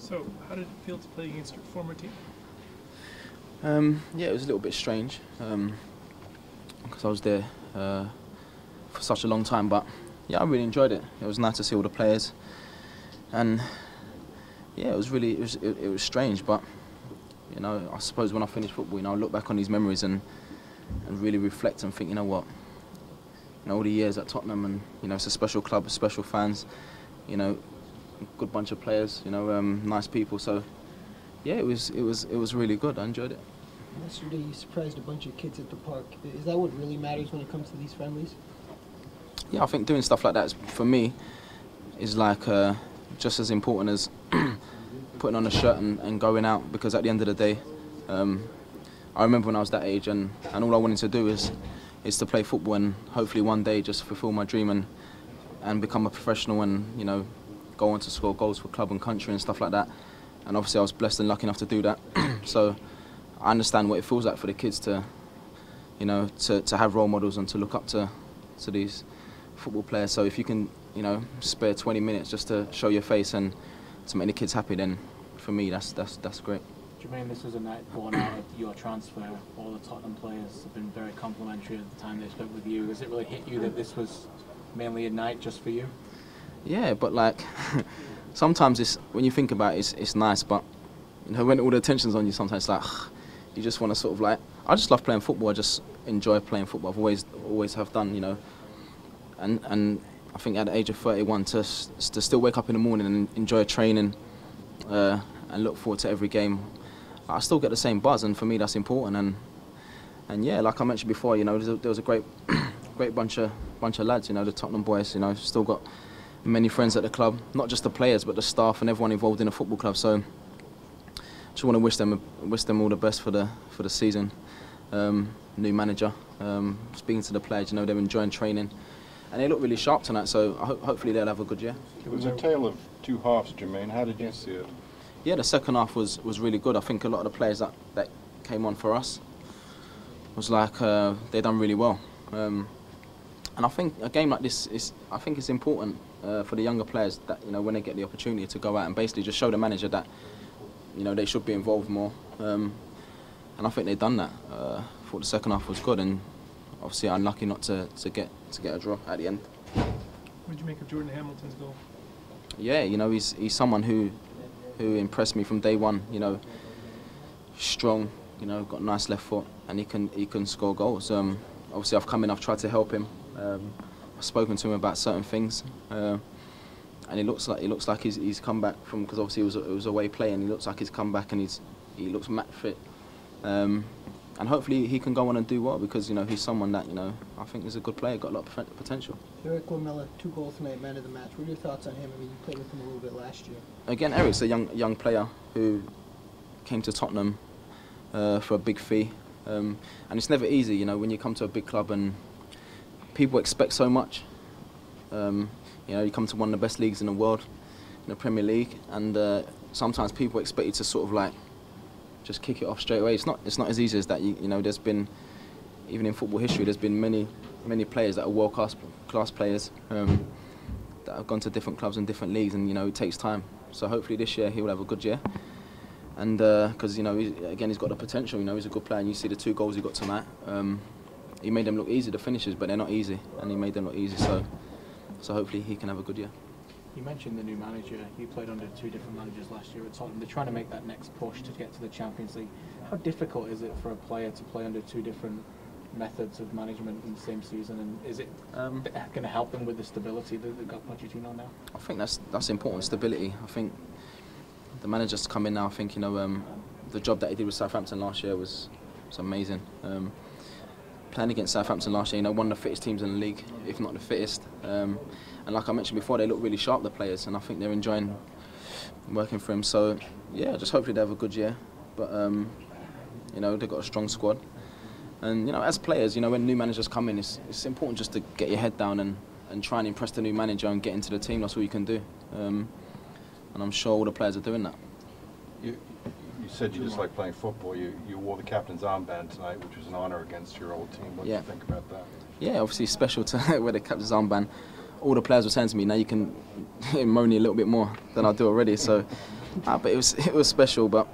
So, how did it feel to play against your former team? Yeah, it was a little bit strange because I was there for such a long time. But yeah, I really enjoyed it. It was nice to see all the players, and yeah, it was strange. But you know, I suppose when I finish football, you know, I look back on these memories and really reflect and think, you know what, you know, all the years at Tottenham, and you know, it's a special club, special fans, you know, good bunch of players, you know, nice people. So yeah, it was really good. I enjoyed it. Yesterday you surprised a bunch of kids at the park. Is that what really matters when it comes to these friendlies? Yeah, I think doing stuff like that, for me, is like just as important as putting on a shirt and going out, because at the end of the day, I remember when I was that age and all I wanted to do is to play football and hopefully one day just fulfill my dream and become a professional and, you know, go on to score goals for club and country and stuff like that. And obviously I was blessed and lucky enough to do that. So I understand what it feels like for the kids to, you know, to have role models and to look up to these football players. So if you can, you know, spare 20 minutes just to show your face and to make the kids happy, then for me that's great. Jermain, this is a night born out of your transfer. All the Tottenham players have been very complimentary at the time they spoke with you. Has it really hit you that this was mainly a night just for you? Yeah, but like sometimes when you think about it, it's nice, but you know, when all the attention's on you, sometimes like you just want to sort of like, I just love playing football. I just enjoy playing football. I've always have done, you know, and I think at the age of 31 to still wake up in the morning and enjoy training and look forward to every game, I still get the same buzz, and for me that's important. And yeah, like I mentioned before, you know, there was a great bunch of lads, you know, the Tottenham boys, you know, still got many friends at the club, not just the players but the staff and everyone involved in the football club. So just want to wish them all the best for the season. New manager, speaking to the players, you know, they're enjoying training and they look really sharp tonight, so hopefully they'll have a good year. It was a tale of two halves, Jermain. How did you see it? Yeah, the second half was really good. I think a lot of the players that came on for us was like they done really well. And I think a game like this I think it's important for the younger players that, you know, when they get the opportunity to go out and basically just show the manager that, you know, they should be involved more. And I think they've done that. I thought the second half was good, and obviously unlucky not to get a draw at the end. What did you make of Jordan Hamilton's goal? Yeah, you know, he's someone who impressed me from day one. You know, strong, you know, got a nice left foot, and he can score goals. Obviously I've come in, I've tried to help him. I've spoken to him about certain things, and it looks like he's come back from, because obviously it was away play, and he looks like he's come back and he looks match fit. And hopefully he can go on and do well, because, you know, he's someone that, you know, I think is a good player, got a lot of potential. Eric Lamela, 2 goals tonight, man of the match. What are your thoughts on him? I mean, you played with him a little bit last year. Again, Eric's a young player who came to Tottenham for a big fee, and it's never easy, you know, when you come to a big club and people expect so much. You know, you come to one of the best leagues in the world, in the Premier League, and sometimes people expect you to sort of like just kick it off straight away. It's not as easy as that. You know, there's been, even in football history, there's been many players that are world class players that have gone to different clubs and different leagues, and, you know, it takes time. So hopefully this year he will have a good year, and because, you know, he's got the potential. You know, he's a good player, and you see the 2 goals he got tonight. He made them look easy, the finishes, but they're not easy, and he made them look easy. So hopefully he can have a good year. You mentioned the new manager. You played under 2 different managers last year at Tottenham. They're trying to make that next push to get to the Champions League. How difficult is it for a player to play under 2 different methods of management in the same season? And is it going to help them with the stability that they've got Pochettino on now? I think that's important, stability. I think the manager's come in now. I think, you know, the job that he did with Southampton last year was amazing. Playing against Southampton last year, you know, one of the fittest teams in the league, if not the fittest. And like I mentioned before, they look really sharp, the players, and I think they're enjoying working for him. So yeah, just hopefully they have a good year. But you know, they've got a strong squad. And, you know, as players, you know, when new managers come in, it's important just to get your head down and try and impress the new manager and get into the team. That's all you can do. And I'm sure all the players are doing that. You said you just like playing football. You wore the captain's armband tonight, which was an honour against your old team. What do you think about that? Yeah, obviously special to wear the captain's armband. All the players were saying to me, now you can moan a little bit more than I do already. So But it was special. But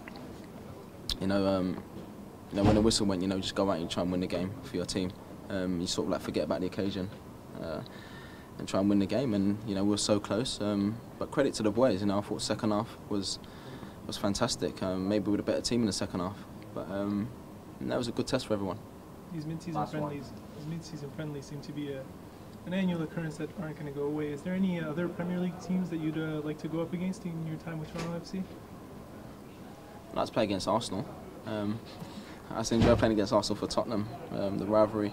you know, when the whistle went, you just go out and you try and win the game for your team. You sort of like forget about the occasion and try and win the game. And we were so close. But credit to the boys. I thought second half was fantastic. Maybe with a better team in the second half. But that was a good test for everyone. These mid-season friendlies seem to be an annual occurrence that aren't going to go away. Is there any other Premier League teams that you'd like to go up against in your time with Toronto FC? I'd like to play against Arsenal. I just enjoy playing against Arsenal for Tottenham, the rivalry.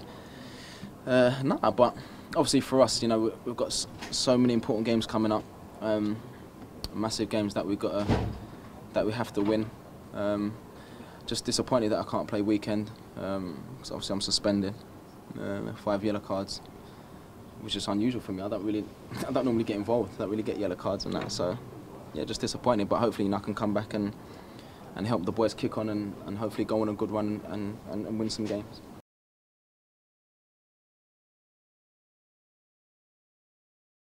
But obviously for us, we've got so many important games coming up, massive games that we have to win. Just disappointed that I can't play weekend, because obviously I'm suspended, 5 yellow cards, which is unusual for me. I don't normally get involved. I don't really get yellow cards and that. So yeah, just disappointed. But hopefully I can come back and help the boys kick on and hopefully go on a good run and win some games.